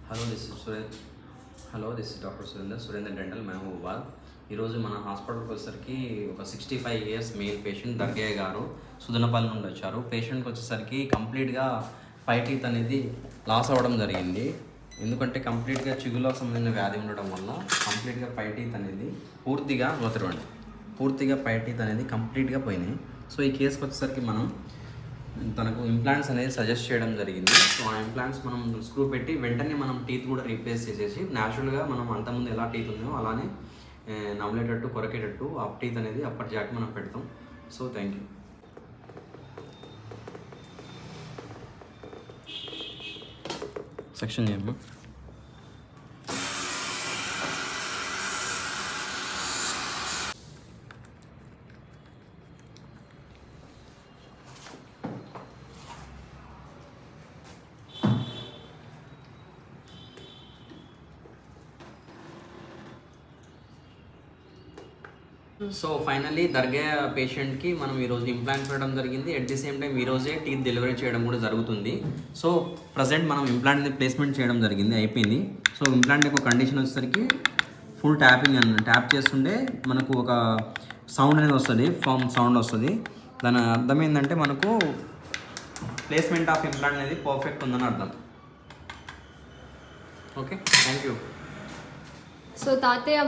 Hello this is doctor Surender dental Mahabubabad. ఈరోజు మన హాస్పిటల్కి వచ్చేసరికి ఒక 65 ఇయర్స్ మేల్ పేషెంట్ దర్గయ్య గారు సుదనపల్లి నుండి వచ్చారు. పేషెంట్కి వచ్చేసరికి కంప్లీట్గా పై టీత్ అనేది లాస్ అవ్వడం జరిగింది. ఎందుకంటే కంప్లీట్గా చిగుళ్ళకు సంబంధించిన వ్యాధి ఉండడం వల్ల కంప్లీట్గా పై టీత్ అనేది పూర్తిగా పై టీత్ అనేది కంప్లీట్గా పోయినాయి. సో ఈ కేసుకి వచ్చేసరికి మనం తనకు ఇంప్లాంట్స్ అనేది సజెస్ట్ చేయడం జరిగింది. సో ఆ ఇంప్లాంట్స్ మనం స్క్రూ పెట్టి వెంటనే మనం టీత్ కూడా రీప్లేస్ చేసేసి న్యాచురల్గా మనం అంతకుముందు ఎలా టీత్ ఉందో అలానే నవ్వులేటట్టు కొరకేటట్టు ఆ టీత్ అనేది అప్పటి జాకి మనం పెడతాం. So thank you. సెక్షన్ చేయమ్మా. సో ఫైనల్లీ దర్గా పేషెంట్కి మనం ఈరోజు ఇంప్లాంట్ పెట్టడం జరిగింది. అట్ ది సేమ్ టైం ఈరోజే టీత్ డెలివరీ చేయడం కూడా జరుగుతుంది. సో ప్రజెంట్ మనం ఇంప్లాంట్ని ప్లేస్మెంట్ చేయడం జరిగింది, అయిపోయింది. సో ఇంప్లాంట్ యొక్క కండిషన్ వచ్చేసరికి ఫుల్ ట్యాప్ చేస్తుండే మనకు ఒక సౌండ్ అనేది వస్తుంది, సౌండ్ వస్తుంది. దాని అర్థం ఏంటంటే మనకు ప్లేస్మెంట్ ఆఫ్ ఇంప్లాంట్ అనేది పర్ఫెక్ట్ ఉందని అర్థం. Okay, thank you. సో తాతయ్య